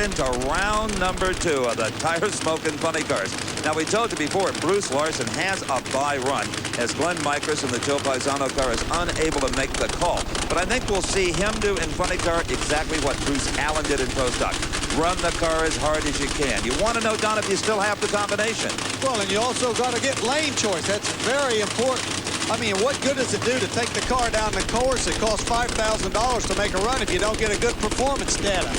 into round number 2 of the Tire Smoking Funny Cars. Now, we told you before, Bruce Larson has a bye run as Glenn Mikres in the Joe Paisano car is unable to make the call. But I think we'll see him do in Funny Car exactly what Bruce Allen did in Pro Stock. Run the car as hard as you can. You want to know, Don, if you still have the combination. Well, and you also got to get lane choice. That's very important. I mean, what good does it do to take the car down the course? It costs $5,000 to make a run if you don't get a good performance data.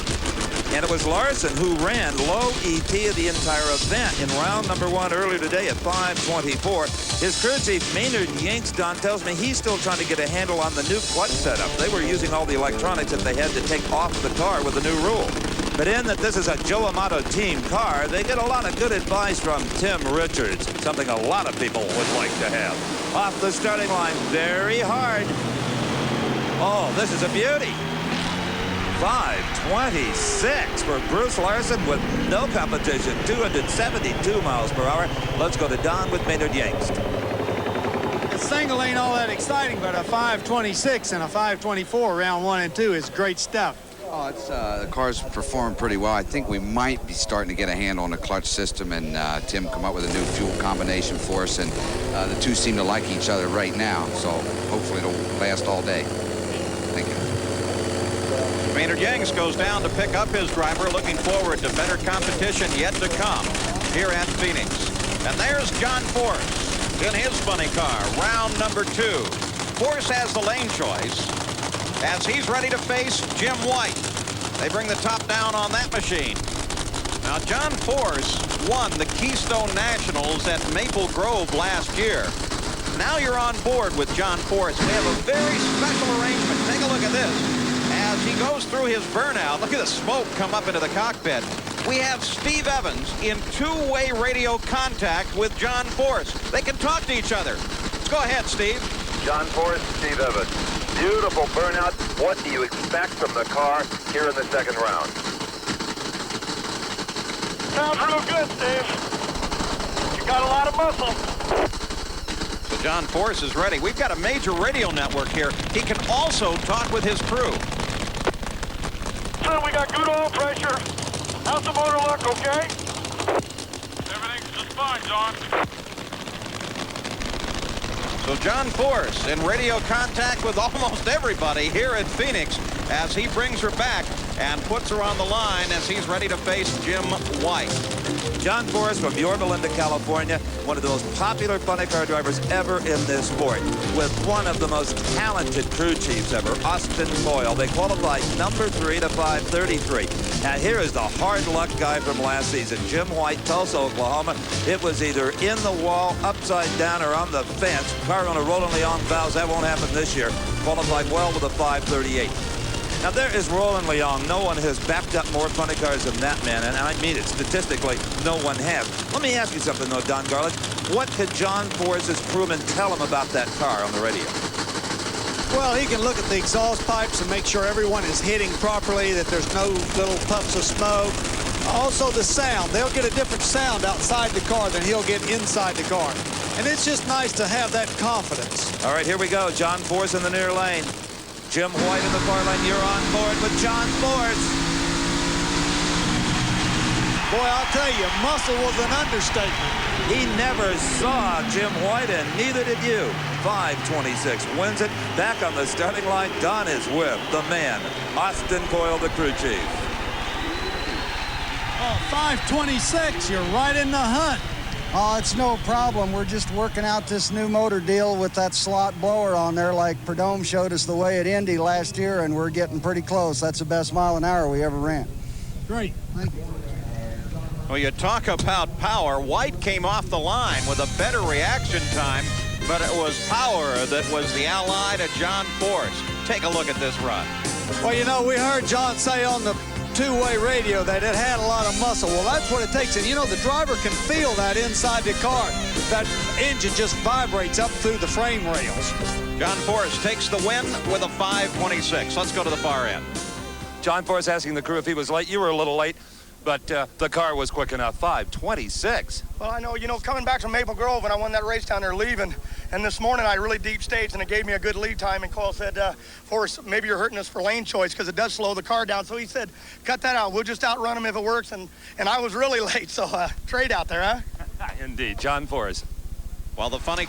And it was Larson who ran low ET of the entire event in round number 1 earlier today at 5:24. His crew chief, Maynard Yanks, Don, tells me he's still trying to get a handle on the new clutch setup. They were using all the electronics that they had to take off the car with the new rule. But in that this is a Joe Amato team car, they get a lot of good advice from Tim Richards, something a lot of people would like to have. Off the starting line, very hard. Oh, this is a beauty. 5:26 for Bruce Larson with no competition, 272 miles per hour. Let's go to Don with Maynard Yanks. The single ain't all that exciting, but a 5:26 and a 5:24 round 1 and 2 is great stuff. Oh, the car's performed pretty well. I think we might be starting to get a handle on the clutch system, and Tim come up with a new fuel combination for us, and the two seem to like each other right now, so hopefully it'll last all day. Thank you. Maynard Yanks goes down to pick up his driver, looking forward to better competition yet to come here at Phoenix. And there's John Force in his funny car, round number 2. Force has the lane choice as he's ready to face Jim White. They bring the top down on that machine. Now, John Force won the Keystone Nationals at Maple Grove last year. Now you're on board with John Force. They have a very special arrangement. Take a look at this. As he goes through his burnout, look at the smoke come up into the cockpit. We have Steve Evans in two-way radio contact with John Force. They can talk to each other. Go ahead, Steve. John Force, Steve Evans. Beautiful burnout. What do you expect from the car here in the second round? Sounds real good, Steve. You got a lot of muscle. So John Force is ready. We've got a major radio network here. He can also talk with his crew. So we got good oil pressure. How's the motor look, okay? Everything's just fine, John. So John Force in radio contact with almost everybody here at Phoenix as he brings her back and puts her on the line as he's ready to face Jim White. John Force from Yorba Linda, California, one of the most popular funny car drivers ever in this sport, with one of the most talented crew chiefs ever, Austin Coyle. They qualified number 3 to 5:33. Now here is the hard luck guy from last season, Jim White, Tulsa, Oklahoma. It was either in the wall, upside down, or on the fence. Car on a Roland Leong valves. That won't happen this year. Qualified well with a 5:38. Now, there is Roland Leong. No one has backed up more funny cars than that man, and I mean it. Statistically, no one has. Let me ask you something, though, Don Garlick. What could John Force's crewman tell him about that car on the radio? Well, he can look at the exhaust pipes and make sure everyone is hitting properly, that there's no little puffs of smoke. Also, the sound. They'll get a different sound outside the car than he'll get inside the car. And it's just nice to have that confidence. All right, here we go. John Force in the near lane. Jim White in the far lane. You're on board with John Force. Boy, I'll tell you, muscle was an understatement. He never saw Jim White, and neither did you. 5:26 wins it. Back on the starting line, Don is with the man, Austin Coyle, the crew chief. Oh, 5:26, you're right in the hunt. Oh, it's no problem. We're just working out this new motor deal with that slot blower on there, like Prudhomme showed us the way at Indy last year, and we're getting pretty close. That's the best mile an hour we ever ran. Great. Thank you. Well, you talk about power. White came off the line with a better reaction time, but it was power that was the ally to John Force. Take a look at this run. Well, you know, we heard John say on the two-way radio that it had a lot of muscle. Well, that's what it takes. And, you know, the driver can feel that inside the car. That engine just vibrates up through the frame rails. John Force takes the win with a 5:26. Let's go to the far end. John Force asking the crew if he was late. You were a little late. but the car was quick enough. 5:26. Well, I know, coming back from Maple Grove when I won that race down there leaving, and this morning I really deep staged and it gave me a good lead time, and Cole said, Forrest, maybe you're hurting us for lane choice because it does slow the car down. So he said, cut that out. We'll just outrun him if it works. And I was really late, so trade out there, huh? Indeed. John Forrest. Well, the funny